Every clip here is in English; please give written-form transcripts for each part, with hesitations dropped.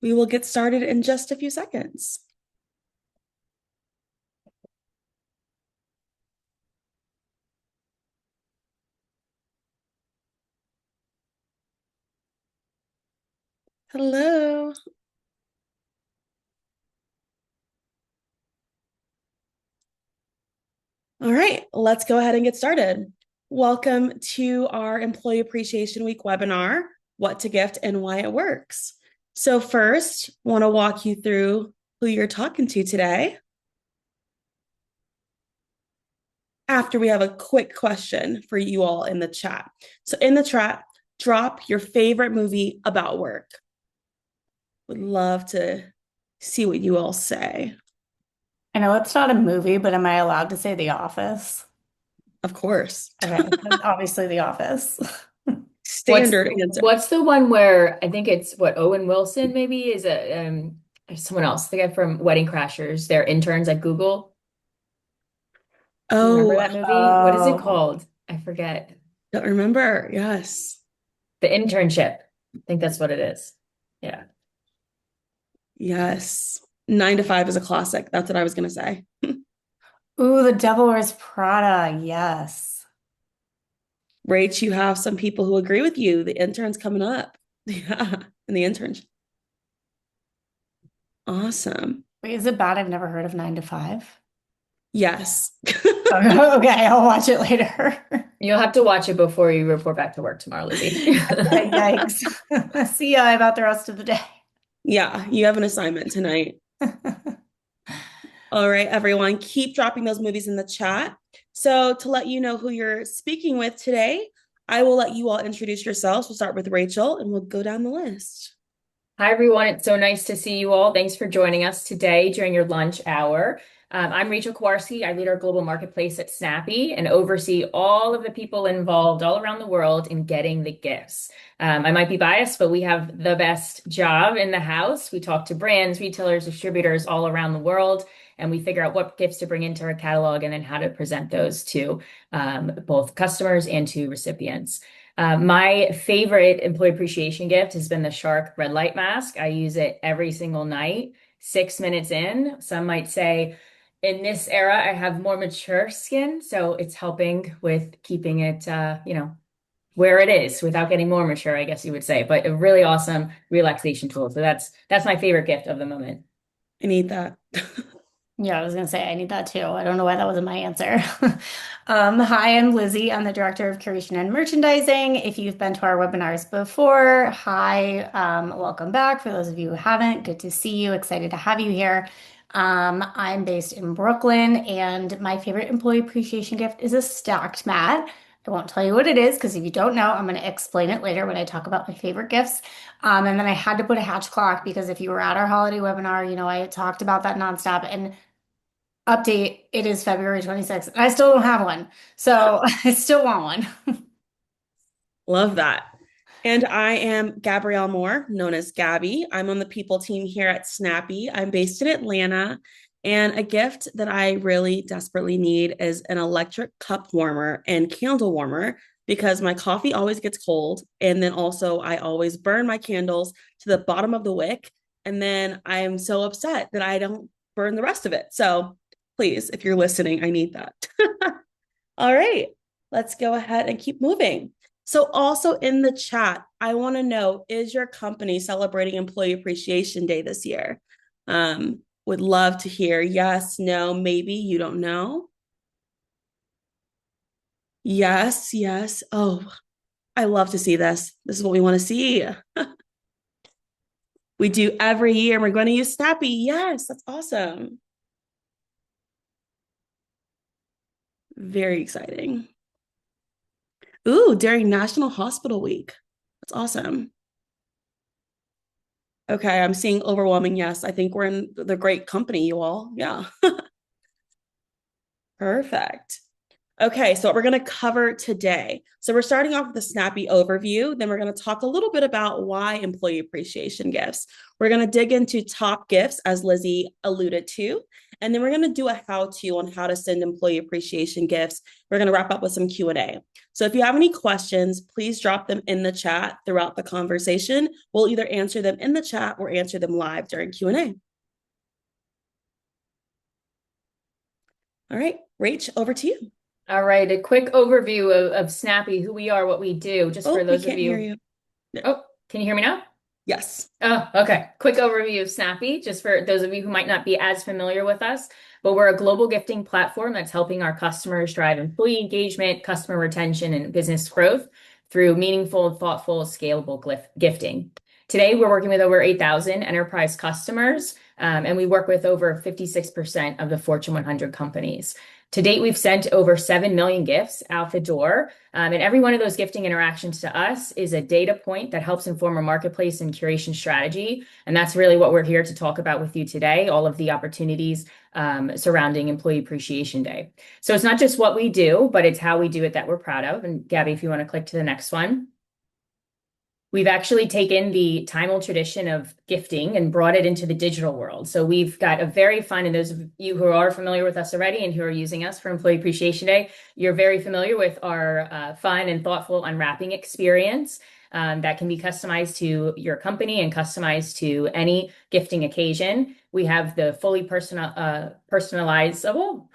We will get started in just a few seconds. Hello. All right, let's go ahead and get started. Welcome to our Employee Appreciation Week webinar, What to Gift and Why It Works. So first, I want to walk you through who you're talking to today. After we have a quick question for you all in the chat. So in the chat, drop your favorite movie about work. Would love to see what you all say. I know it's not a movie, but am I allowed to say The Office? Of course. Okay, obviously The Office. What's Standard answer. what's the one where I think it's what Owen Wilson maybe is a someone else, the guy from Wedding Crashers, they're interns at Google. Do you remember Oh, that movie? What is it Oh, called? I forget. don't remember. Yes. The Internship. I think that's what it is. Yeah. Yes. 9 to 5 is a classic. That's what I was going to say. ooh, The Devil Wears Prada. Yes. Rach, you have some people who agree with you. The intern's coming up. Yeah. And the internship. Awesome. Wait, is it bad? I've never heard of 9 to 5. Yes. Okay, I'll watch it later. You'll have to watch it before you report back to work tomorrow, Lizzie. Okay, yikes. See ya about the rest of the day. Yeah. You have an assignment tonight. All right, everyone, keep dropping those movies in the chat. So to let you know who you're speaking with today, I will let you all introduce yourselves. We'll start with Rachel and we'll go down the list. Hi, everyone. It's so nice to see you all. Thanks for joining us today during your lunch hour. I'm Rachel Kowarski. I lead our global marketplace at Snappy and oversee all of the people involved all around the world in getting the gifts. I might be biased, but we have the best job in the house. We talk to brands, retailers, distributors all around the world, and we figure out what gifts to bring into our catalog and then how to present those to both customers and to recipients. My favorite employee appreciation gift has been the Shark red light mask. I use it every single night, 6 minutes in. Some might say, in this era, I have more mature skin, so it's helping with keeping it, where it is without getting more mature, I guess you would say. But a really awesome relaxation tool. So that's my favorite gift of the moment. I need that. Yeah, I was gonna say I need that too. I don't know why that wasn't my answer. Hi, I'm Lizzie. I'm the Director of Curation and Merchandising. If you've been to our webinars before, hi, welcome back. For those of you who haven't, good to see you. Excited to have you here. I'm based in Brooklyn, and my favorite employee appreciation gift is a stacked mat. I won't tell you what it is because if you don't know, I'm going to explain it later when I talk about my favorite gifts. And then I had to put a hatch clock because if you were at our holiday webinar, I talked about that nonstop. And update, it is February 26th. I still don't have one. So I still want one. Love that. And I am Gabrielle Moore, known as Gabby. I'm on the people team here at Snappy. I'm based in Atlanta. And a gift that I really desperately need is an electric cup warmer and candle warmer because my coffee always gets cold. And then also, I always burn my candles to the bottom of the wick. And then I am so upset that I don't burn the rest of it. So please, if you're listening, I need that. All right, let's go ahead and keep moving. So, also in the chat, I want to know, is your company celebrating Employee Appreciation Day this year? Would love to hear yes, no, maybe, you don't know. Yes, yes. Oh, I love to see this. This is what we want to see. We do every year. We're going to use Snappy. Yes, that's awesome. Very exciting. Ooh, during National Hospital Week. That's awesome. Okay, I'm seeing overwhelming yes. I think we're in the great company, you all. Yeah. Perfect. Okay, so what we're going to cover today. So we're starting off with a snappy overview. Then we're going to talk a little bit about why employee appreciation gifts. We're going to dig into top gifts, as Lizzie alluded to. And then we're going to do a how-to on how to send employee appreciation gifts. We're going to wrap up with some Q&A. So if you have any questions, please drop them in the chat throughout the conversation. We'll either answer them in the chat or answer them live during Q&A. All right, Rach, over to you. All right, a quick overview of Snappy, who we are, what we do, just for Oh, we those of can't hear you. you. Oh, can you hear me now? Yes. Oh, okay. Quick overview of Snappy, just for those of you who might not be as familiar with us, but we're a global gifting platform that's helping our customers drive employee engagement, customer retention, and business growth through meaningful, thoughtful, scalable gifting. Today, we're working with over 8,000 enterprise customers, and we work with over 56% of the Fortune 100 companies. To date, we've sent over 7 million gifts out the door. And every one of those gifting interactions to us is a data point that helps inform our marketplace and curation strategy. And that's really what we're here to talk about with you today, all of the opportunities surrounding Employee Appreciation Day. So it's not just what we do, but it's how we do it that we're proud of. And Gabby, if you want to click to the next one. We've actually taken the time-old tradition of gifting and brought it into the digital world. So we've got a very fun, and those of you who are familiar with us already and who are using us for Employee Appreciation Day, you're very familiar with our fun and thoughtful unwrapping experience that can be customized to your company and customized to any gifting occasion. We have the fully personalizable,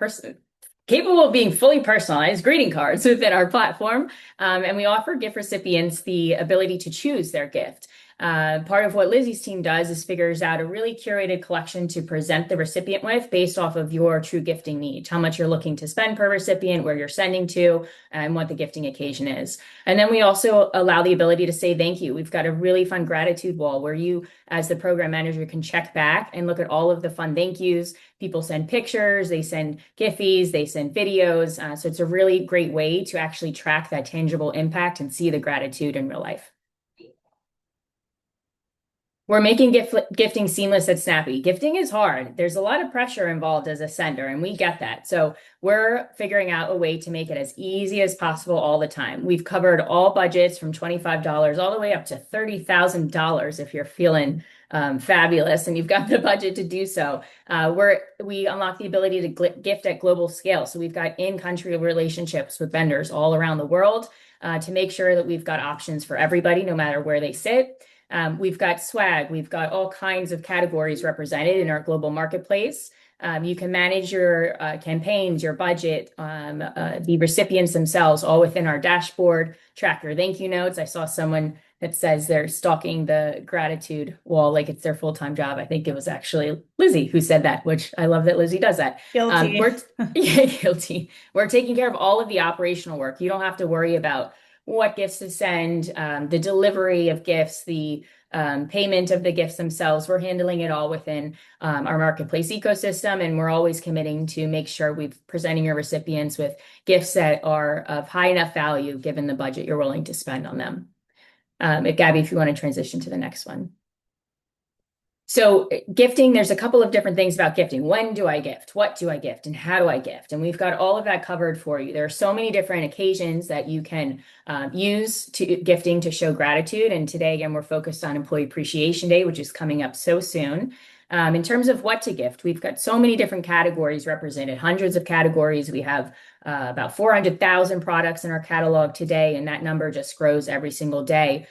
capable of being fully personalized greeting cards within our platform. And we offer gift recipients the ability to choose their gift. Part of what Lizzie's team does is figures out a really curated collection to present the recipient with based off of your true gifting needs, how much you're looking to spend per recipient, where you're sending to, and what the gifting occasion is. And then we also allow the ability to say thank you. We've got a really fun gratitude wall where you, as the program manager, can check back and look at all of the fun thank yous. People send pictures, they send Giphies, they send videos. So it's a really great way to actually track that tangible impact and see the gratitude in real life. We're making gifting seamless at Snappy. Gifting is hard. There's a lot of pressure involved as a sender, and we get that. So we're figuring out a way to make it as easy as possible all the time. We've covered all budgets from $25 all the way up to $30,000 if you're feeling fabulous and you've got the budget to do so. We unlock the ability to gift at global scale. So we've got in-country relationships with vendors all around the world to make sure that we've got options for everybody, no matter where they sit. We've got swag. We've got all kinds of categories represented in our global marketplace. You can manage your campaigns, your budget, the recipients themselves, all within our dashboard, track your thank you notes. I saw someone that says they're stalking the gratitude wall like it's their full-time job. I think it was actually Lizzie who said that, which I love that Lizzie does that. Guilty. Yeah, guilty. We're taking care of all of the operational work. You don't have to worry about what gifts to send, the delivery of gifts, the payment of the gifts themselves. We're handling it all within our marketplace ecosystem, and we're always committing to make sure we're presenting your recipients with gifts that are of high enough value given the budget you're willing to spend on them. Gabby, if you want to transition to the next one. So gifting, there's a couple of different things about gifting. When do I gift? What do I gift? And how do I gift? And we've got all of that covered for you. There are so many different occasions that you can use gifting to show gratitude. And today, again, we're focused on Employee Appreciation Day, which is coming up so soon. In terms of what to gift, we've got so many different categories represented, hundreds of categories. We have about 400,000 products in our catalog today, and that number just grows every single day.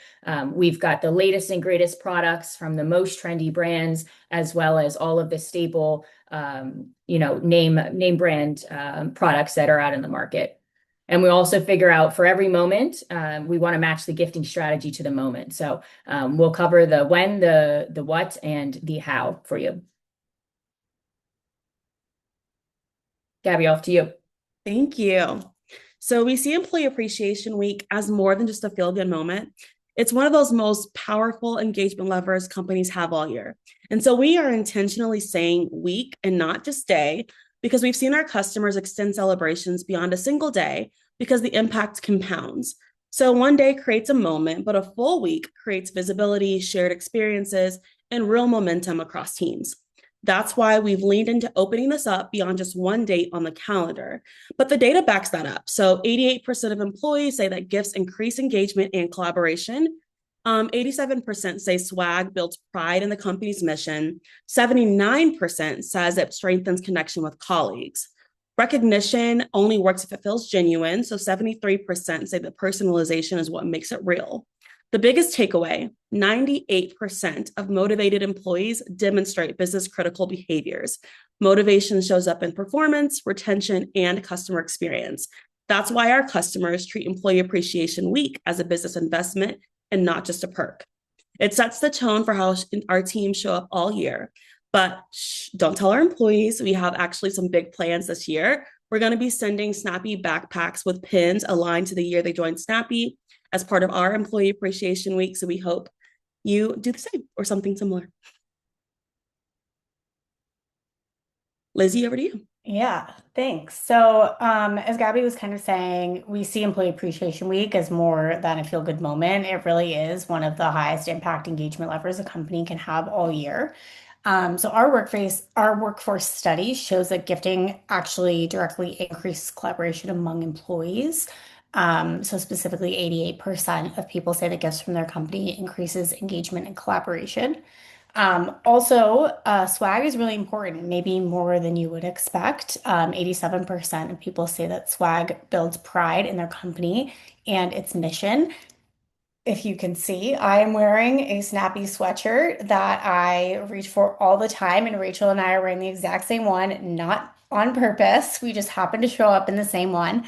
We've got the latest and greatest products from the most trendy brands, as well as all of the staple, name brand products that are out in the market. And we also figure out for every moment, we want to match the gifting strategy to the moment. So we'll cover the when, the what, and the how for you. Gabby, off to you. Thank you. So we see Employee Appreciation Week as more than just a feel-good moment. It's one of those most powerful engagement levers companies have all year. And so we are intentionally saying week and not just day, because we've seen our customers extend celebrations beyond a single day because the impact compounds. So one day creates a moment, but a full week creates visibility, shared experiences, and real momentum across teams. That's why we've leaned into opening this up beyond just one date on the calendar. But the data backs that up. So 88% of employees say that gifts increase engagement and collaboration. 87% say swag builds pride in the company's mission. 79% says it strengthens connection with colleagues. Recognition only works if it feels genuine. So 73% say that personalization is what makes it real. The biggest takeaway, 98% of motivated employees demonstrate business critical behaviors. Motivation shows up in performance, retention, and customer experience. That's why our customers treat Employee Appreciation Week as a business investment and not just a perk. It sets the tone for how our teams show up all year. But don't tell our employees. We have actually some big plans this year. We're going to be sending Snappy backpacks with pins aligned to the year they joined Snappy as part of our Employee Appreciation Week. So we hope you do the same or something similar. Lizzie, over to you. Yeah, thanks. So, as Gabby was kind of saying, we see Employee Appreciation Week as more than a feel-good moment. It really is one of the highest impact engagement levers a company can have all year. So our workforce study shows that gifting actually directly increases collaboration among employees. So specifically, 88% of people say that gifts from their company increases engagement and collaboration. Also, swag is really important, maybe more than you would expect. 87% of people say that swag builds pride in their company and its mission. If you can see, I am wearing a Snappy sweatshirt that I reach for all the time, and Rachel and I are wearing the exact same one, not on purpose. We just happen to show up in the same one.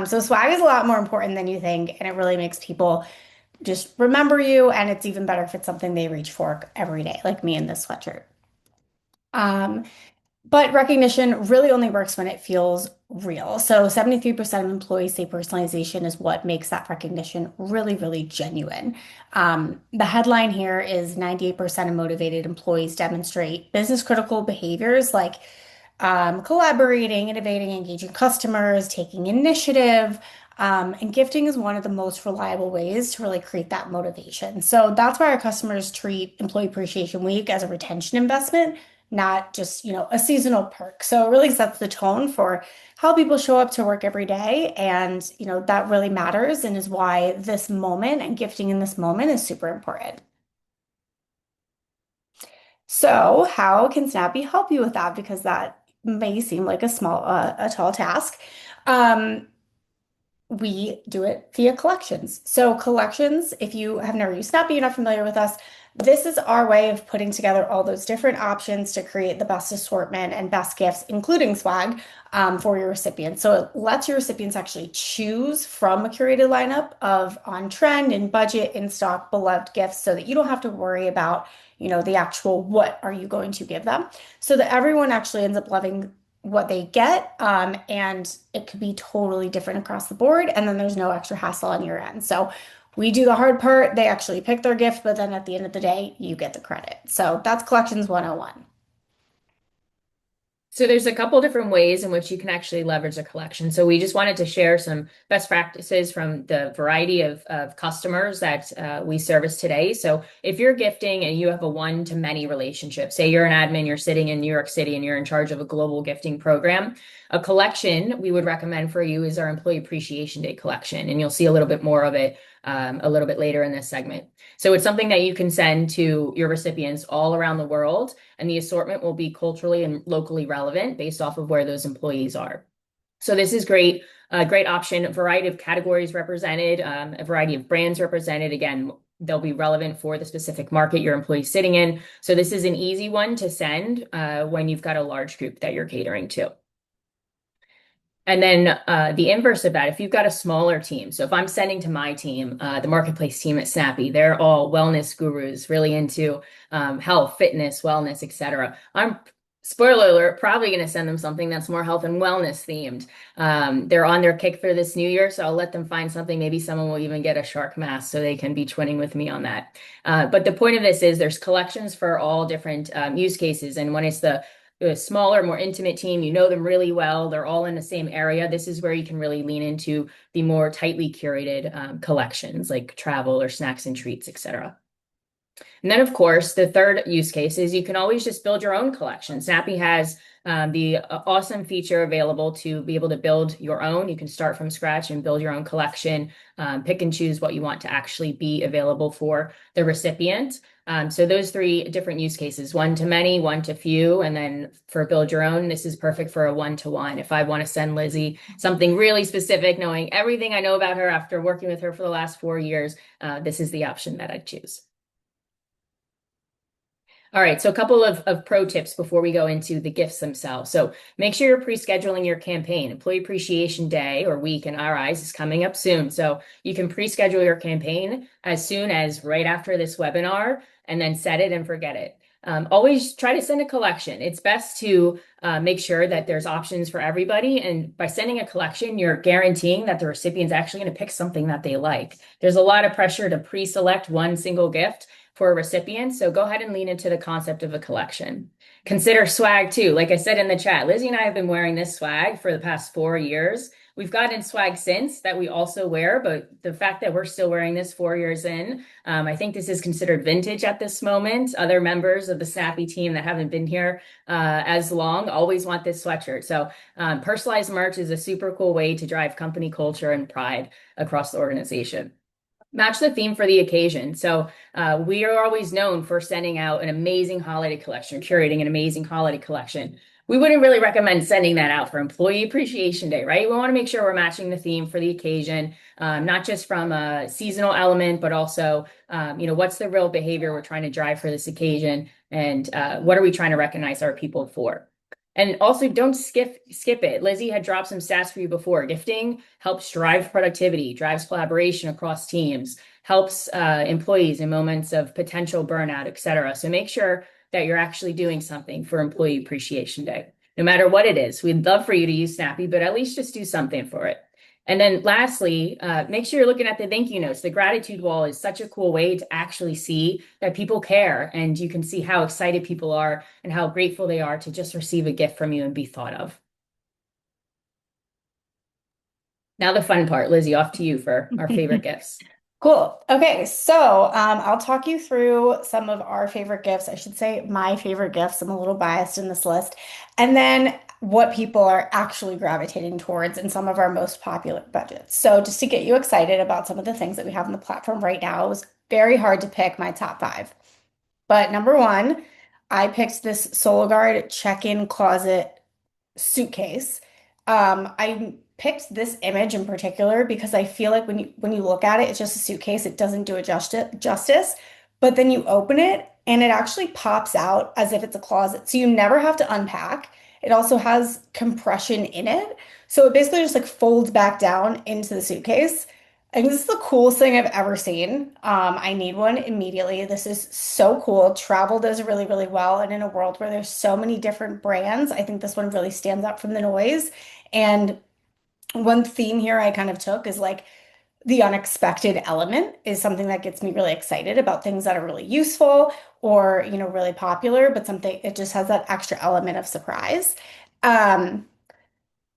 So swag is a lot more important than you think, and it really makes people just remember you, and it's even better if it's something they reach for every day, like me in this sweatshirt. Um, but recognition really only works when it feels real. So 73% of employees say personalization is what makes that recognition really, really genuine. The headline here is 98% of motivated employees demonstrate business critical behaviors like collaborating, innovating, engaging customers, taking initiative. And gifting is one of the most reliable ways to really create that motivation. So that's why our customers treat Employee Appreciation Week as a retention investment, not just, a seasonal perk. So it really sets the tone for how people show up to work every day. And, that really matters and is why this moment and gifting in this moment is super important. So, how can Snappy help you with that? Because that may seem like a tall task. Um, we do it via collections. So collections, if you have never used Snappy, you're not familiar with us, this is our way of putting together all those different options to create the best assortment and best gifts, including swag, for your recipients. So it lets your recipients actually choose from a curated lineup of on trend and budget in stock beloved gifts so that you don't have to worry about, the actual what are you going to give them. So that everyone actually ends up loving what they get, and it could be totally different across the board, and then there's no extra hassle on your end. So we do the hard part, they actually pick their gift, but then at the end of the day, you get the credit. So that's Collections 101. So there's a couple different ways in which you can actually leverage a collection. So we just wanted to share some best practices from the variety of customers that we service today. So if you're gifting and you have a one-to-many relationship, say you're an admin, you're sitting in New York City and you're in charge of a global gifting program, a collection we would recommend for you is our Employee Appreciation Day collection. And you'll see a little bit more of it a little bit later in this segment. So it's something that you can send to your recipients all around the world, and the assortment will be culturally and locally relevant based off of where those employees are. So this is great, a great option, a variety of categories represented, a variety of brands represented. Again, they'll be relevant for the specific market your employee's sitting in. So this is an easy one to send when you've got a large group that you're catering to. And then the inverse of that, if you've got a smaller team, so if I'm sending to my team, the marketplace team at Snappy, they're all wellness gurus, really into health, fitness, wellness, etc. I'm, spoiler alert, probably going to send them something that's more health and wellness themed. They're on their kick for this new year, so I'll let them find something. Maybe someone will even get a shark mask so they can be twinning with me on that. But the point of this is there's collections for all different use cases. And when it's the a smaller, more intimate team, you know them really well, they're all in the same area, this is where you can really lean into the more tightly curated collections like travel or snacks and treats, etc. And then, of course, the third use case is you can always just build your own collection. Snappy has the awesome feature available to be able to build your own. You can start from scratch and build your own collection, pick and choose what you want to actually be available for the recipient. So those three different use cases, one to many, one to few, and then for build your own, this is perfect for a one-to-one. If I want to send Lizzie something really specific, knowing everything I know about her after working with her for the last 4 years, this is the option that I'd choose. All right, so a couple of pro tips before we go into the gifts themselves. So make sure you're pre-scheduling your campaign. Employee Appreciation Day or week in our eyes is coming up soon. So you can pre-schedule your campaign as soon as right after this webinar and then set it and forget it. Always try to send a collection. It's best to make sure that there's options for everybody. And by sending a collection, you're guaranteeing that the recipient's actually going to pick something that they like. There's a lot of pressure to pre-select one single gift for a recipient. So go ahead and lean into the concept of a collection. Consider swag too. Like I said in the chat, Lizzie and I have been wearing this swag for the past 4 years. We've gotten swag since that we also wear, but the fact that we're still wearing this 4 years in, I think this is considered vintage at this moment. Other members of the Snappy team that haven't been here as long always want this sweatshirt. So personalized merch is a super cool way to drive company culture and pride across the organization. Match the theme for the occasion. So we are always known for sending out an amazing holiday collection, curating an amazing holiday collection. We wouldn't really recommend sending that out for Employee Appreciation Day, right? We want to make sure we're matching the theme for the occasion, not just from a seasonal element, but also, what's the real behavior we're trying to drive for this occasion, and what are we trying to recognize our people for? And also, don't skip it. Lizzie had dropped some stats for you before. Gifting helps drive productivity, drives collaboration across teams, helps employees in moments of potential burnout, et cetera. So make sure that you're actually doing something for Employee Appreciation Day, no matter what it is. We'd love for you to use Snappy, but at least just do something for it. And then lastly, make sure you're looking at the thank you notes. The gratitude wall is such a cool way to actually see that people care, and you can see how excited people are and how grateful they are to just receive a gift from you and be thought of. Now the fun part, Lizzie, off to you for our favorite gifts. Cool. Okay, so I'll talk you through some of our favorite gifts. I should say my favorite gifts. I'm a little biased in this list. And then what people are actually gravitating towards in some of our most popular budgets. So just to get you excited about some of the things that we have on the platform right now, it was very hard to pick my top five. But number one, I picked this SoloGuard check-in closet suitcase. I picked this image in particular because I feel like when you look at it, it's just a suitcase. It doesn't do it justice. But then you open it and it actually pops out as if it's a closet. So you never have to unpack. It also has compression in it. So it basically just like folds back down into the suitcase. I think this is the coolest thing I've ever seen. I need one immediately. This is so cool. Travel does really, really well. And in a world where there's so many different brands, I think this one really stands out from the noise. And one theme here I kind of took is like the unexpected element is something that gets me really excited about things that are really useful or, really popular, but something it just has that extra element of surprise. Um,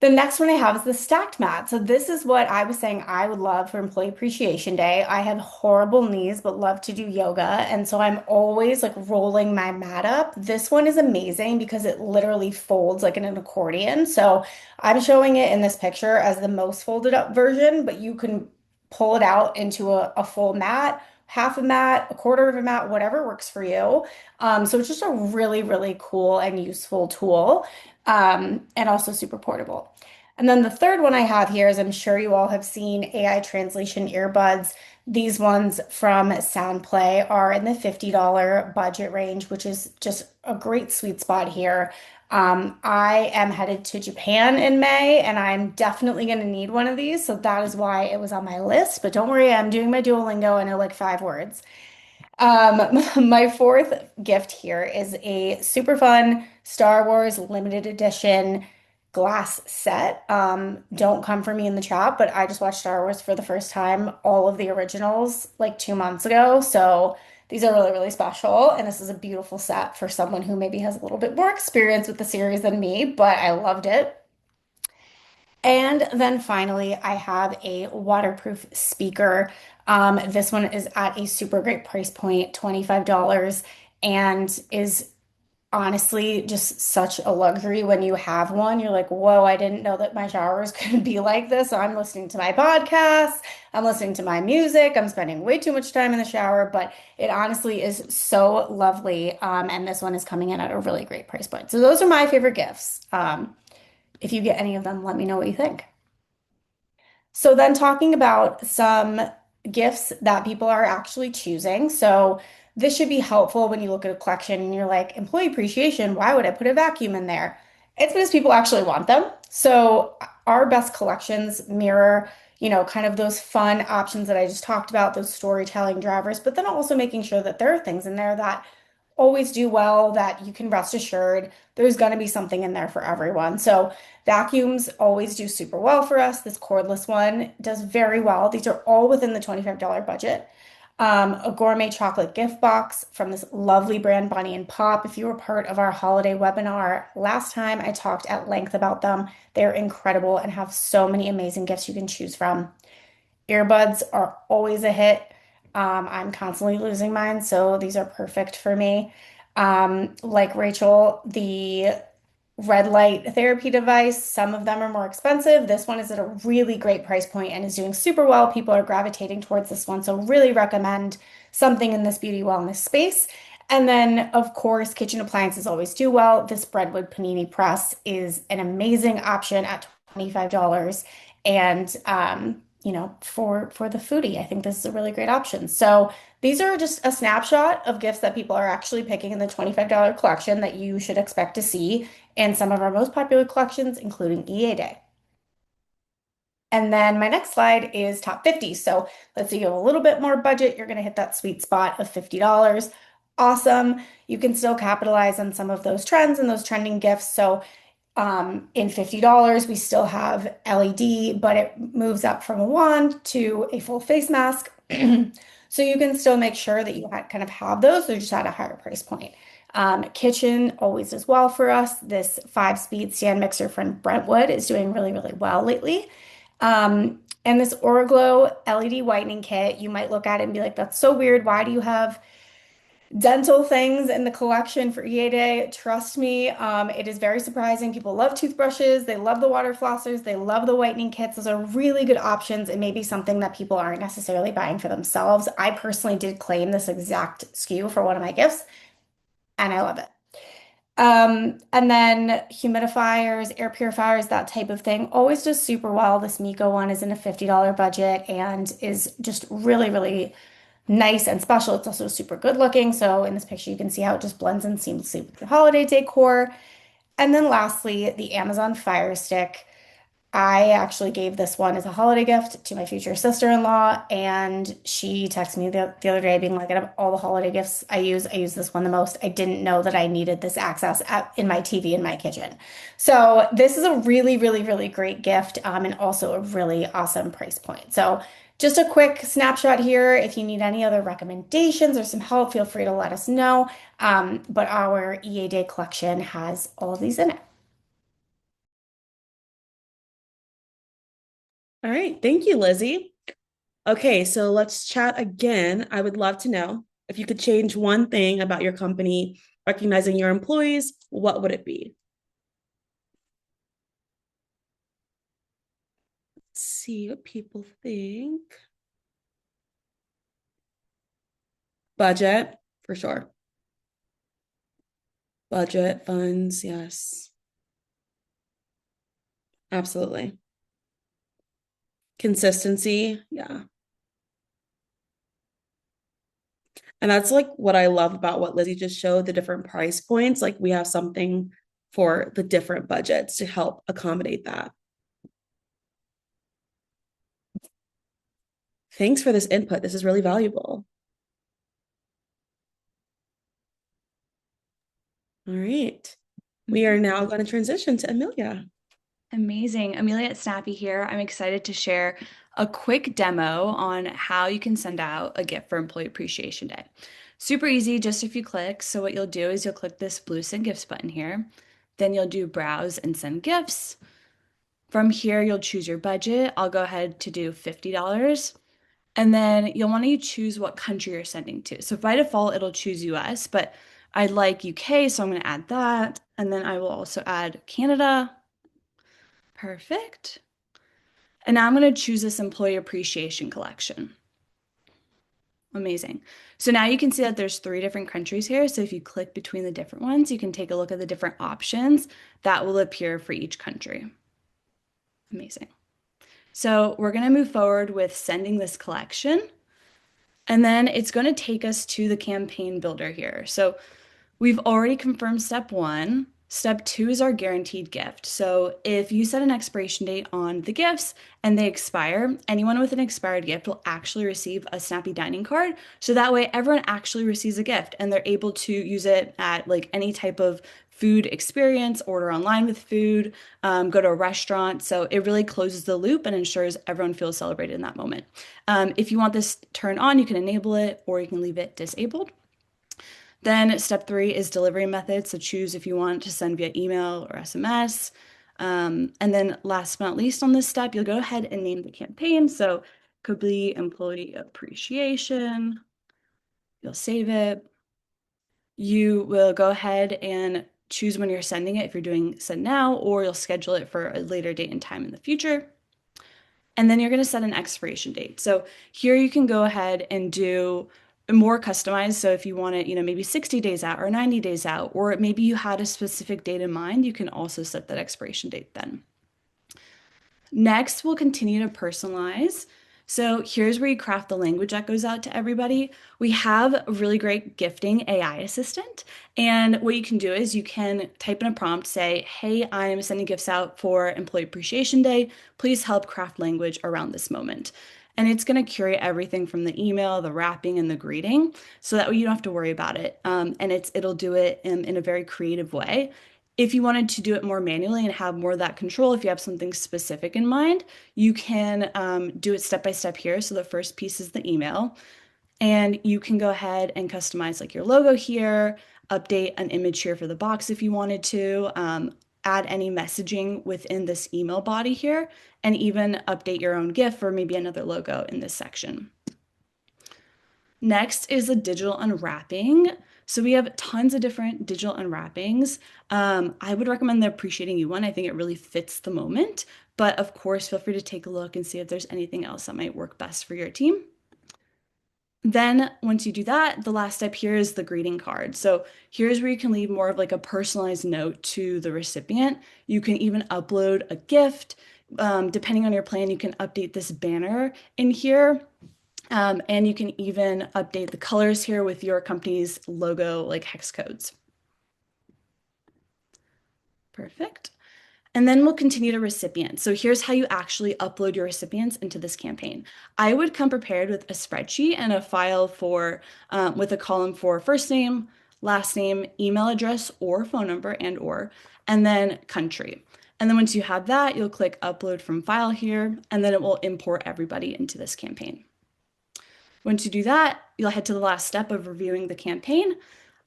the next one I have is the stacked mat. So this is what I was saying I would love for Employee Appreciation Day. I have horrible knees, but love to do yoga. And so I'm always like rolling my mat up. This one is amazing because it literally folds like in an accordion. So I'm showing it in this picture as the most folded up version, but you can pull it out into a full mat, half a mat, a quarter of a mat, whatever works for you. So it's just a really, really cool and useful tool, and also super portable. And then the third one I have here is I'm sure you all have seen AI translation earbuds. These ones from SoundPlay are in the $50 budget range, which is just a great sweet spot here. I am headed to Japan in May, and I'm definitely going to need one of these. So that is why it was on my list. But don't worry, I'm doing my Duolingo. I know like 5 words. My fourth gift here is a super fun Star Wars limited edition glass set. Don't come for me in the chat, but I just watched Star Wars for the first time, all of the originals, like 2 months ago. So these are really, really special. And this is a beautiful set for someone who maybe has a little bit more experience with the series than me, but I loved it. And then finally, I have a waterproof speaker. This one is at a super great price point, $25, and is honestly just such a luxury when you have one. You're like, whoa, I didn't know that my showers could be like this. So I'm listening to my podcasts, I'm listening to my music, I'm spending way too much time in the shower, but it honestly is so lovely. And this one is coming in at a really great price point. So those are my favorite gifts. If you get any of them, let me know what you think. So then talking about some gifts that people are actually choosing. So this should be helpful when you look at a collection and you're like, employee appreciation, why would I put a vacuum in there? It's because people actually want them. So our best collections mirror, kind of those fun options that I just talked about, those storytelling drivers, but then also making sure that there are things in there that always do well, that you can rest assured there's going to be something in there for everyone. So vacuums always do super well for us. This cordless one does very well. These are all within the $25 budget. A gourmet chocolate gift box from this lovely brand Bunny and Pop. If you were part of our holiday webinar last time, I talked at length about them. They're incredible and have so many amazing gifts you can choose from. Earbuds are always a hit. I'm constantly losing mine, so these are perfect for me. Like Rachel, the red light therapy device, some of them are more expensive. This one is at a really great price point and is doing super well. People are gravitating towards this one, so really recommend something in this beauty wellness space. And then, of course, kitchen appliances always do well. This Breadwood Panini Press is an amazing option at $25. And for the foodie, I think this is a really great option. So these are just a snapshot of gifts that people are actually picking in the $25 collection that you should expect to see in some of our most popular collections, including EA Day. And then my next slide is top 50. So let's say you have a little bit more budget, you're going to hit that sweet spot of $50. Awesome. You can still capitalize on some of those trends and those trending gifts. So in $50, we still have LED, but it moves up from a wand to a full face mask. So you can still make sure that you kind of have those, they're just at a higher price point. Kitchen always does well for us. This 5-speed stand mixer from Brentwood is doing really, really well lately. And this Oraglow LED whitening kit, you might look at it and be like, that's so weird. Why do you have dental things in the collection for EA Day? Trust me, it is very surprising. People love toothbrushes, they love the water flossers, they love the whitening kits. Those are really good options. It may be something that people aren't necessarily buying for themselves. I personally did claim this exact SKU for one of my gifts, and I love it. And then humidifiers, air purifiers, that type of thing always does super well. This Miko one is in a $50 budget and is just really, really nice and special. It's also super good looking. So in this picture, you can see how it just blends in seamlessly with the holiday decor. And then lastly, the Amazon Fire Stick. I actually gave this one as a holiday gift to my future sister-in-law, and she texted me the other day being like, out of all the holiday gifts I use this one the most. I didn't know that I needed this access in my TV in my kitchen. So this is a really, really, really great gift, and also a really awesome price point. So just a quick snapshot here. If you need any other recommendations or some help, feel free to let us know. But our EA Day collection has all of these in it. All right. Thank you, Lizzie. Okay, so let's chat again. I would love to know if you could change one thing about your company, recognizing your employees, what would it be? Let's see what people think. Budget, for sure. Budget, funds, yes, absolutely. Consistency, yeah. And that's like what I love about what Lizzie just showed, the different price points. Like we have something for the different budgets to help accommodate that. Thanks for this input. This is really valuable. All right. We are now going to transition to Amelia. Amazing. Amelia at Snappy here. I'm excited to share a quick demo on how you can send out a gift for Employee Appreciation Day. Super easy, just a few clicks. So what you'll do is you'll click this blue Send Gifts button here. Then you'll do Browse and Send Gifts. From here, you'll choose your budget. I'll go ahead to do $50. And then you'll want to choose what country you're sending to. So by default, it'll choose US, but I like UK, so I'm going to add that. And then I will also add Canada. Perfect. And now I'm going to choose this employee appreciation collection. Amazing. So now you can see that there's three different countries here. So if you click between the different ones, you can take a look at the different options that will appear for each country. Amazing. So we're going to move forward with sending this collection. And then it's going to take us to the campaign builder here. So we've already confirmed step one. Step two is our guaranteed gift. So if you set an expiration date on the gifts and they expire, anyone with an expired gift will actually receive a Snappy dining card. So that way everyone actually receives a gift and they're able to use it at like any type of food experience, order online with food, go to a restaurant. So it really closes the loop and ensures everyone feels celebrated in that moment. If you want this turned on, you can enable it or you can leave it disabled. Then step three is delivery method. So choose if you want to send via email or SMS. And then last but not least on this step, you'll go ahead and name the campaign. So could be employee appreciation. You'll save it. You will go ahead and choose when you're sending it if you're doing send now, or you'll schedule it for a later date and time in the future. And then you're going to set an expiration date. So here you can go ahead and do more customized. So if you want it, maybe 60 days out or 90 days out, or maybe you had a specific date in mind, you can also set that expiration date then. Next, we'll continue to personalize. So here's where you craft the language that goes out to everybody. We have a really great gifting AI assistant. And what you can do is you can type in a prompt, say, hey, I'm sending gifts out for Employee Appreciation Day. Please help craft language around this moment. And it's going to curate everything from the email, the wrapping, and the greeting. So that way you don't have to worry about it. And it'll do it in a very creative way. If you wanted to do it more manually and have more of that control, if you have something specific in mind, you can do it step by step here. So the first piece is the email, and you can go ahead and customize like your logo here, update an image here for the box if you wanted to, add any messaging within this email body here, and even update your own GIF or maybe another logo in this section. Next is the digital unwrapping. So we have tons of different digital unwrappings. I would recommend the Appreciating You one. I think it really fits the moment. But of course, feel free to take a look and see if there's anything else that might work best for your team. Then once you do that, the last step here is the greeting card. So here's where you can leave more of like a personalized note to the recipient. You can even upload a gift. Depending on your plan, you can update this banner in here. And you can even update the colors here with your company's logo, like hex codes. Perfect. And then we'll continue to recipients. So here's how you actually upload your recipients into this campaign. I would come prepared with a spreadsheet and a file for with a column for first name, last name, email address or phone number and then country. And then once you have that, you'll click upload from file here, and then it will import everybody into this campaign. Once you do that, you'll head to the last step of reviewing the campaign.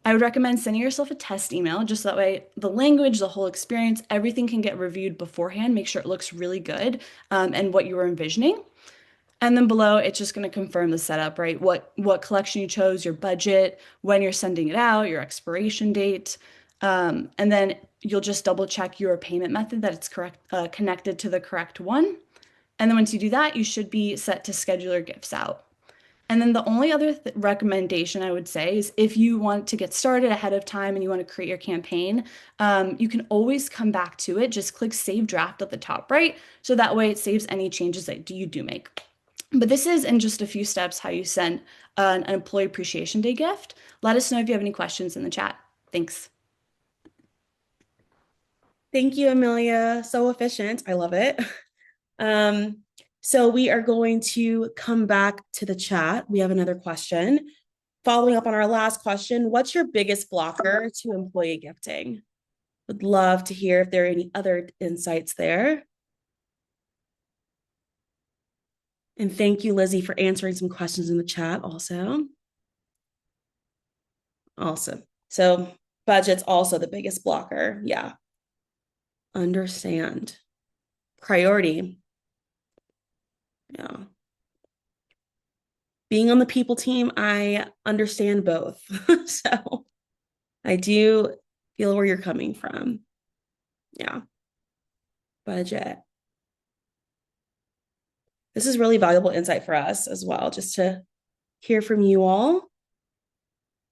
I would recommend sending yourself a test email, just that way the language, the whole experience, everything can get reviewed beforehand, make sure it looks really good and what you were envisioning. And then below, it's just going to confirm the setup, right? What collection you chose, your budget, when you're sending it out, your expiration date. And then you'll just double check your payment method that it's correct, connected to the correct one. And then once you do that, you should be set to schedule your gifts out. And then the only other recommendation I would say is if you want to get started ahead of time and you want to create your campaign, you can always come back to it. Just click Save Draft at the top right. So that way it saves any changes that you do make. But this is in just a few steps how you send an Employee Appreciation Day gift. Let us know if you have any questions in the chat. Thanks. Thank you, Amelia. So efficient. I love it. So we are going to come back to the chat. We have another question. Following up on our last question, what's your biggest blocker to employee gifting? Would love to hear if there are any other insights there. And thank you, Lizzie, for answering some questions in the chat also. Awesome. So budget's also the biggest blocker. Yeah. Understand. priority. Yeah. Being on the people team, I understand both. So I do feel where you're coming from. Yeah. Budget. This is really valuable insight for us as well, just to hear from you all.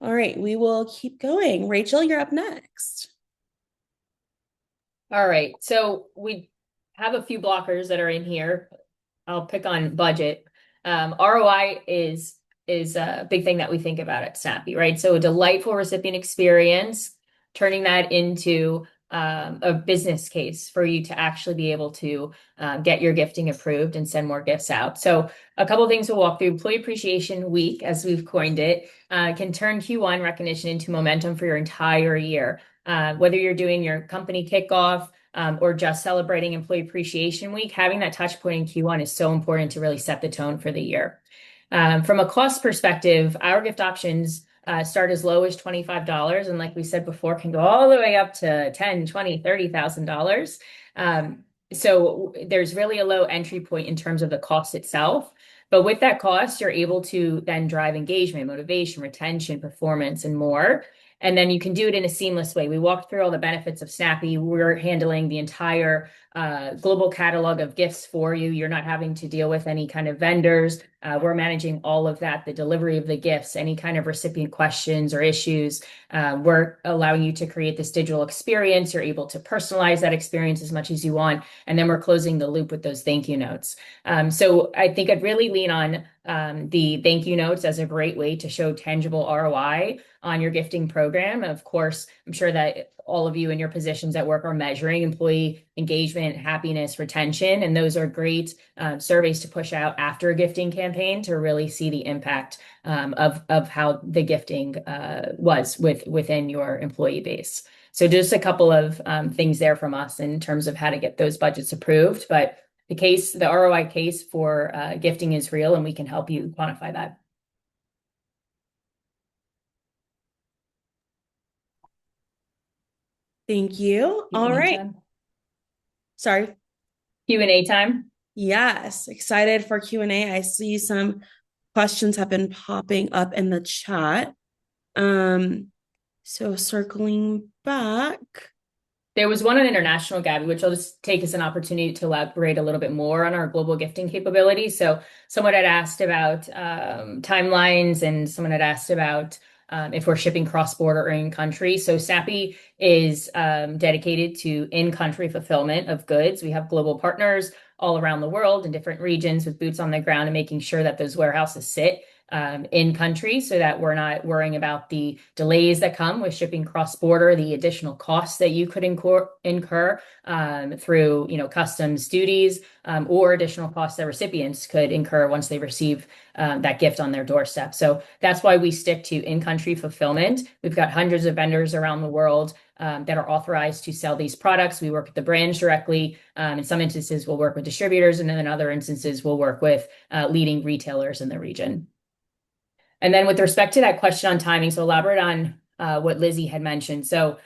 All right, we will keep going. Rachel, you're up next. All right. So we have a few blockers that are in here. I'll pick on budget. ROI is a big thing that we think about at Snappy, right? So a delightful recipient experience, turning that into a business case for you to actually be able to get your gifting approved and send more gifts out. So a couple of things we'll walk through. Employee Appreciation Week, as we've coined it, can turn Q1 recognition into momentum for your entire year. Whether you're doing your company kickoff, or just celebrating Employee Appreciation Week, having that touch point in Q1 is so important to really set the tone for the year. From a cost perspective, our gift options start as low as $25, and like we said before, can go all the way up to $10, $20, $30,000. So there's really a low entry point in terms of the cost itself. But with that cost, you're able to then drive engagement, motivation, retention, performance, and more. And then you can do it in a seamless way. We walked through all the benefits of Snappy. We're handling the entire global catalog of gifts for you. You're not having to deal with any kind of vendors. We're managing all of that, the delivery of the gifts, any kind of recipient questions or issues. We're allowing you to create this digital experience. You're able to personalize that experience as much as you want. And then we're closing the loop with those thank you notes. So I think I'd really lean on the thank you notes as a great way to show tangible ROI on your gifting program. Of course, I'm sure that all of you in your positions at work are measuring employee engagement, happiness, retention, and those are great surveys to push out after a gifting campaign to really see the impact of how the gifting was within your employee base. So just a couple of things there from us in terms of how to get those budgets approved, but the ROI case for gifting is real, and we can help you quantify that. Thank you. All Q&A right. time. Sorry. Q&A time. Yes, excited for Q&A. I see some questions have been popping up in the chat. So circling back. There was one on international, Gabby, which I'll just take as an opportunity to elaborate a little bit more on our global gifting capabilities. So someone had asked about timelines, and someone had asked about if we're shipping cross-border or in-country. So Snappy is dedicated to in-country fulfillment of goods. We have global partners all around the world in different regions with boots on the ground and making sure that those warehouses sit in country so that we're not worrying about the delays that come with shipping cross-border, the additional costs that you could incur through, customs duties, or additional costs that recipients could incur once they receive that gift on their doorstep. So that's why we stick to in-country fulfillment. We've got hundreds of vendors around the world that are authorized to sell these products. We work with the brands directly. In some instances, we'll work with distributors, and then in other instances, we'll work with leading retailers in the region. And then with respect to that question on timing, so elaborate on what Lizzie had mentioned. So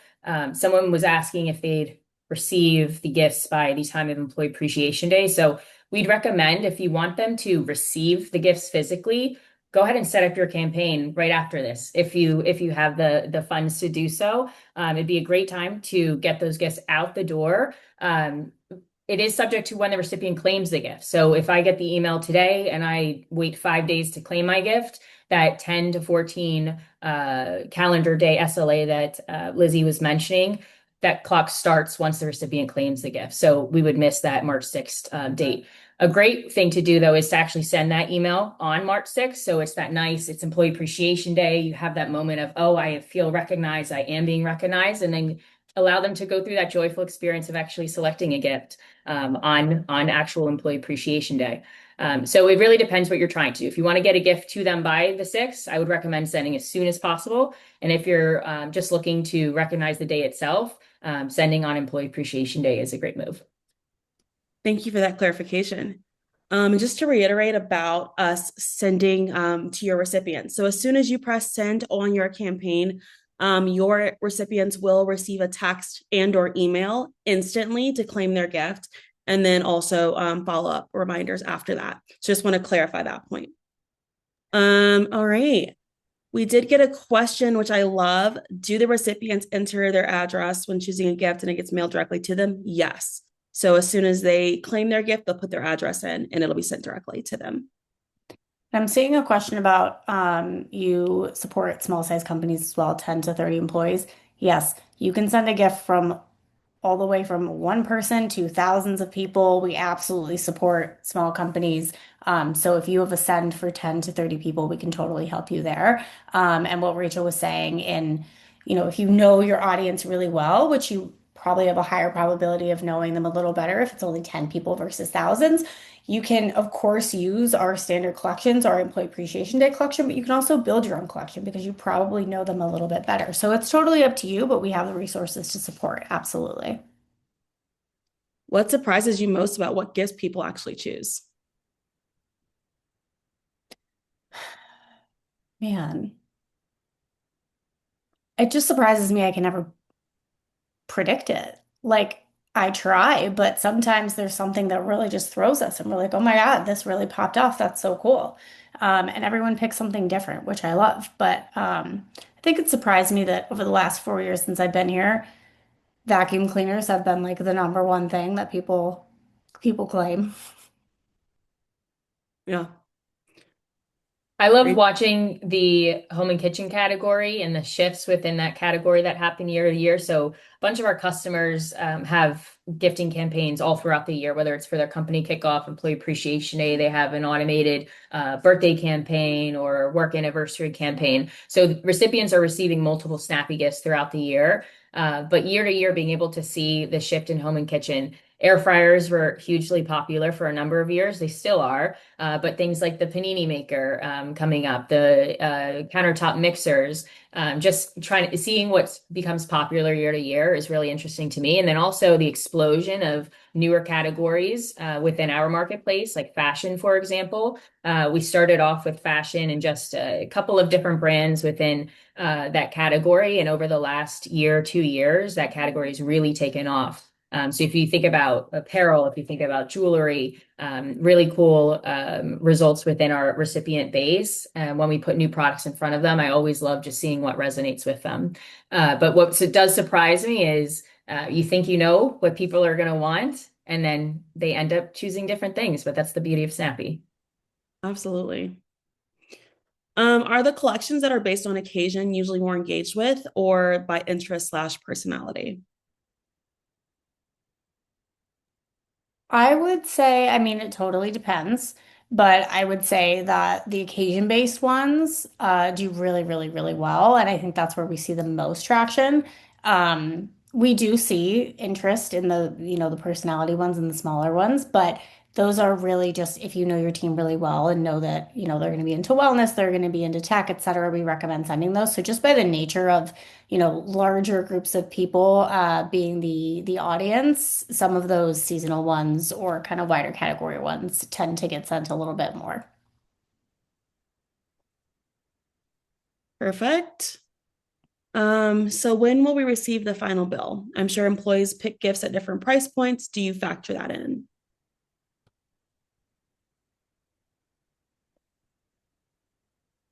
someone was asking if they'd receive the gifts by the time of Employee Appreciation Day. So we'd recommend, if you want them to receive the gifts physically, go ahead and set up your campaign right after this. If you have the funds to do so, it'd be a great time to get those gifts out the door. It is subject to when the recipient claims the gift. So if I get the email today and I wait 5 days to claim my gift, that 10 to 14 calendar day SLA that Lizzie was mentioning, that clock starts once the recipient claims the gift. So we would miss that March 6th date. A great thing to do, though, is to actually send that email on March 6th. So it's it's Employee Appreciation Day. You have that moment of, oh, I feel recognized. I am being recognized. And then allow them to go through that joyful experience of actually selecting a gift on actual Employee Appreciation Day. So it really depends what you're trying to do. If you want to get a gift to them by the 6th, I would recommend sending as soon as possible. And if you're just looking to recognize the day itself, sending on Employee Appreciation Day is a great move. Thank you for that clarification. And just to reiterate about us sending to your recipients. So as soon as you press send on your campaign, your recipients will receive a text and or email instantly to claim their gift. and then also follow-up reminders after that. So just want to clarify that point. All right. We did get a question, which I love. Do the recipients enter their address when choosing a gift and it gets mailed directly to them? Yes. So as soon as they claim their gift, they'll put their address in and it'll be sent directly to them. I'm seeing a question about you support small size companies as well, 10 to 30 employees. Yes, you can send a gift from all the way from one person to thousands of people. We absolutely support small companies. So if you have a send for 10 to 30 people, we can totally help you there. And what Rachel was saying if you know your audience really well, which you probably have a higher probability of knowing them a little better if it's only 10 people versus thousands, you can, of course, use our standard collections, our Employee Appreciation Day collection, but you can also build your own collection because you probably know them a little bit better. So it's totally up to you, but we have the resources to support. Absolutely. What surprises you most about what gifts people actually choose? Man, it just surprises me I can never predict it. Like, I try, but sometimes there's something that really just throws us, and we're like, oh my God, this really popped off. That's so cool. And everyone picks something different, which I love. But I think it surprised me that over the last 4 years since I've been here, vacuum cleaners have been like the number one thing that people claim. Yeah. I love Great. watching the home and kitchen category and the shifts within that category that happen year to year. So a bunch of our customers have gifting campaigns all throughout the year, whether it's for their company kickoff, Employee Appreciation Day, they have an automated birthday campaign or work anniversary campaign. So recipients are receiving multiple Snappy gifts throughout the year. But year to year, being able to see the shift in home and kitchen. Air fryers were hugely popular for a number of years. They still are. But things like the panini maker coming up, the countertop mixers, just trying to seeing what becomes popular year to year is really interesting to me. And then also the explosion of newer categories within our marketplace, like fashion, for example. We started off with fashion and just a couple of different brands within that category. And over the last year, 2 years, that category has really taken off. So if you think about apparel, if you think about jewelry, really cool results within our recipient base. And when we put new products in front of them, I always love just seeing what resonates with them. But what does surprise me is you think you know what people are going to want, and then they end up choosing different things. But that's the beauty of Snappy. Absolutely. Are the collections that are based on occasion usually more engaged with or by interest/personality? I would say, I mean, it totally depends, but I would say that the occasion-based ones do really, really, really well. And I think that's where we see the most traction. We do see interest in the personality ones and the smaller ones, but those are really just if you know your team really well and know that, they're going to be into wellness, they're going to be into tech, et cetera, we recommend sending those. So just by the nature of larger groups of people being the audience, some of those seasonal ones or kind of wider category ones tend to get sent a little bit more. Perfect. So when will we receive the final bill? I'm sure employees pick gifts at different price points. Do you factor that in?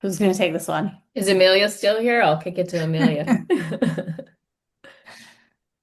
Who's going to take this one? Is Amelia still here? I'll kick it to Amelia.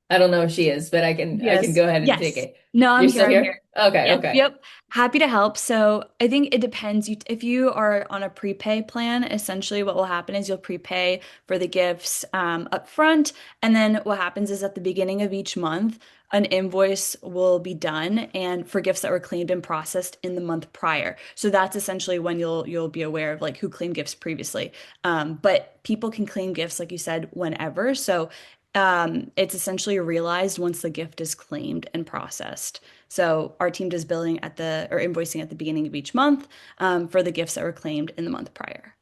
I don't know if she is, but I can Yes. go ahead and take Yes. it. No, You're I'm here. still I'm here? here. Okay, Yep. okay. Yep. Happy to help. So I think it depends. If you are on a prepay plan, essentially what will happen is you'll prepay for the gifts up front. And then what happens is at the beginning of each month, an invoice will be done and for gifts that were claimed and processed in the month prior. So that's essentially when you'll be aware of like who claimed gifts previously. But people can claim gifts, like you said, whenever. So it's essentially realized once the gift is claimed and processed. So our team does billing or invoicing at the beginning of each month for the gifts that were claimed in the month prior.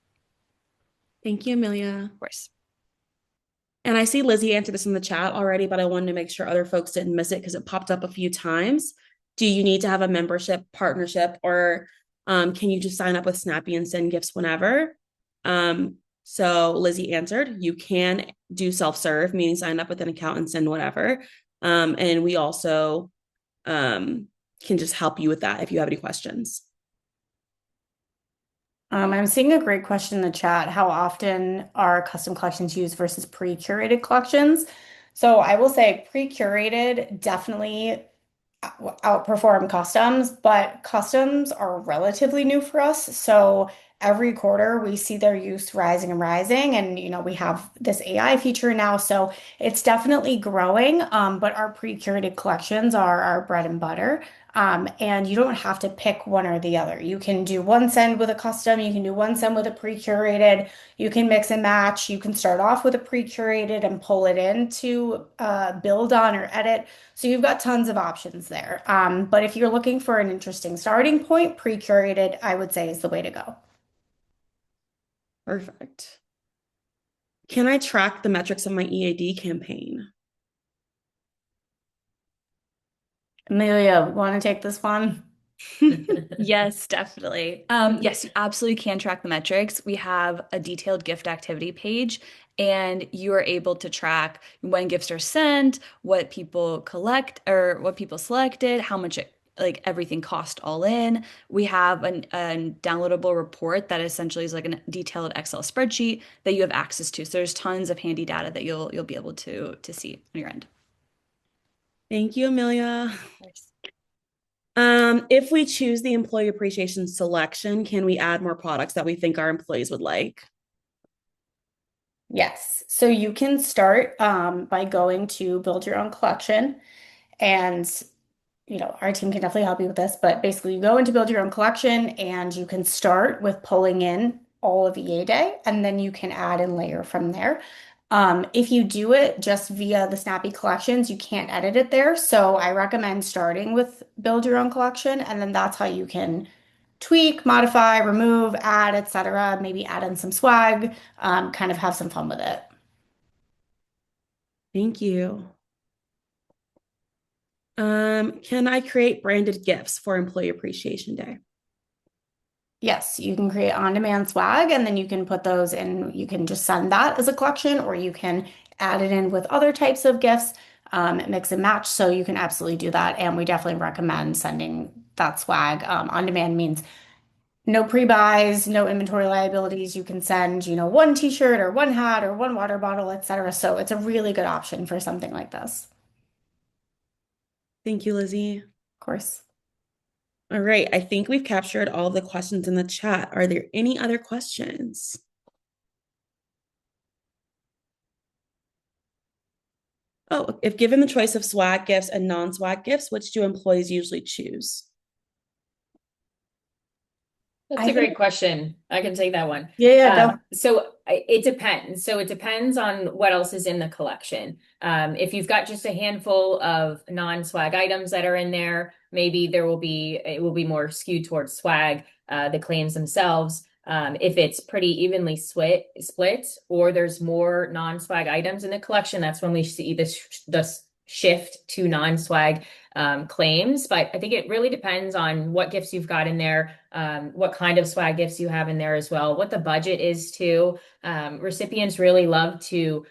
Thank you, Amelia. Of course. And I see Lizzie answered this in the chat already, but I wanted to make sure other folks didn't miss it because it popped up a few times. Do you need to have a membership partnership or can you just sign up with Snappy and send gifts whenever? So Lizzie answered, you can do self-serve, meaning sign up with an account and send whatever. And we also can just help you with that if you have any questions. I'm seeing a great question in the chat. How often are custom collections used versus pre-curated collections? So I will say pre-curated definitely outperform customs, but customs are relatively new for us. So every quarter we see their use rising and rising. And, we have this AI feature now. So it's definitely growing. But our pre-curated collections are our bread and butter. And you don't have to pick one or the other. You can do one send with a custom, you can do one send with a pre-curated, you can mix and match. You can start off with a pre-curated and pull it in to build on or edit. So you've got tons of options there. But if you're looking for an interesting starting point, pre-curated, I would say is the way to go. Perfect. Can I track the metrics of my EAD campaign? Amelia, want to take this one? Yes, definitely. Yes, you absolutely can track the metrics. We have a detailed gift activity page, and you are able to track when gifts are sent, what people collect or what people selected, how much like everything cost all in. We have a downloadable report that essentially is like a detailed Excel spreadsheet that you have access to. So there's tons of handy data that you'll be able to see on your end. Thank you, Amelia. Of course. If we choose the employee appreciation selection, can we add more products that we think our employees would like? Yes. So you can start by going to build your own collection. And our team can definitely help you with this, but basically you go into build your own collection and you can start with pulling in all of EA Day and then you can add and layer from there. If you do it just via the Snappy collections, you can't edit it there. So I recommend starting with build your own collection and then that's how you can tweak, modify, remove, add, etc. Maybe add in some swag, kind of have some fun with it. Thank you. Can I create branded gifts for Employee Appreciation Day? Yes, you can create on-demand swag and then you can put those in, you can just send that as a collection or you can add it in with other types of gifts, mix and match. So you can absolutely do that. And we definitely recommend sending that swag. On demand means no pre-buys, no inventory liabilities. You can send, one t-shirt or one hat or one water bottle, etc. So it's a really good option for something like this. Thank you, Lizzie. Of course. All right, I think we've captured all the questions in the chat. Are there any other questions? Oh, if given the choice of swag gifts and non-swag gifts, which do employees usually choose? That's I a great think, question. I can take that one. yeah, go. So it depends. So it depends on what else is in the collection. If you've got just a handful of non-swag items that are in there, maybe it will be more skewed towards swag, the claims themselves. If it's pretty evenly split, or there's more non-swag items in the collection, that's when we see this shift to non-swag claims. But I think it really depends on what gifts you've got in there, what kind of swag gifts you have in there as well, what the budget is too. Recipients really love to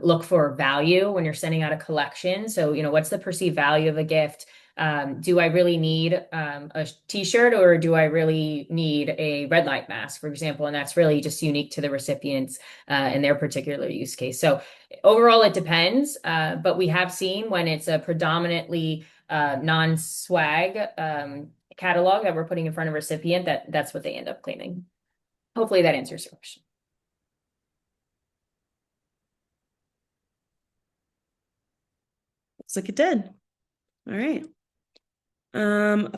look for value when you're sending out a collection. So, what's the perceived value of a gift? Do I really need a t-shirt or do I really need a red light mask, for example? And that's really just unique to the recipients and their particular use case. So overall, it depends. But we have seen when it's a predominantly non-swag catalog that we're putting in front of a recipient, that's what they end up claiming. Hopefully that answers your question. Looks like it did. All right.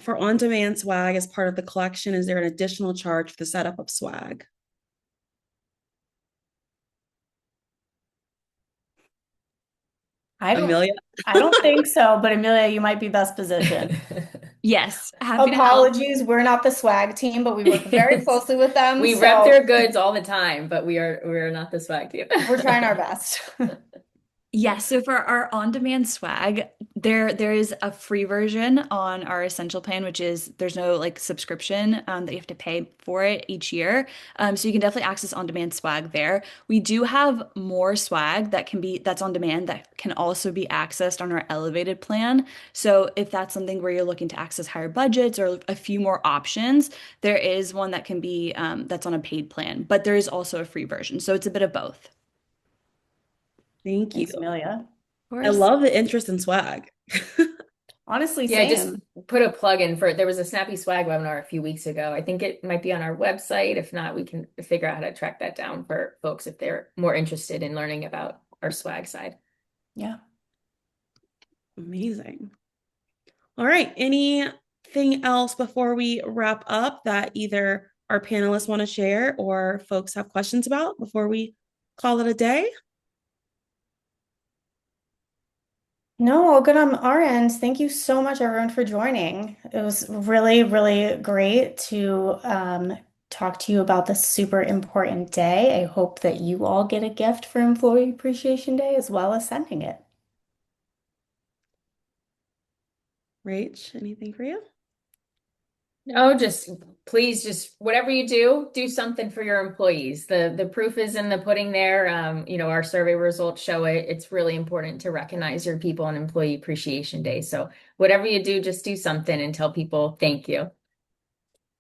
For on-demand swag as part of the collection, is there an additional charge for the setup of swag? I don't Amelia? I don't think so, but Amelia, you might be best positioned. Yes, happy to help. Apologies, we're not the swag team, but we work very closely with them, We rep so their goods all the time, but we're not the swag team. we're trying our best. Yes, so for our on-demand swag, There is a free version on our essential plan, which is there's no like subscription that you have to pay for it each year. So you can definitely access on-demand swag there. We do have more swag that's on demand that can also be accessed on our elevated plan. So if that's something where you're looking to access higher budgets or a few more options, there is one that can be that's on a paid plan, but there is also a free version. So it's a bit of both. Thank you. Thanks, Amelia. Of I course. love the interest in swag. Honestly, Yeah, just same. put a plug in for there was a Snappy Swag webinar a few weeks ago. I think it might be on our website. If not, we can figure out how to track that down for folks if they're more interested in learning about our swag side. Yeah. Amazing. All right. Anything else before we wrap up that either our panelists want to share or folks have questions about before we call it a day? No, all good on our end. Thank you so much, everyone, for joining. It was really, really great to talk to you about this super important day. I hope that you all get a gift for Employee Appreciation Day as well as sending it. Rach, anything for you? No, just please, just whatever you do, do something for your employees. The proof is in the pudding there. Our survey results show it. It's really important to recognize your people on Employee Appreciation Day. So whatever you do, just do something and tell people thank you.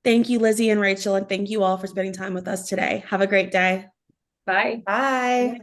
Thank you, Lizzie and Rachel, and thank you all for spending time with us today. Have a great day. Bye. Bye.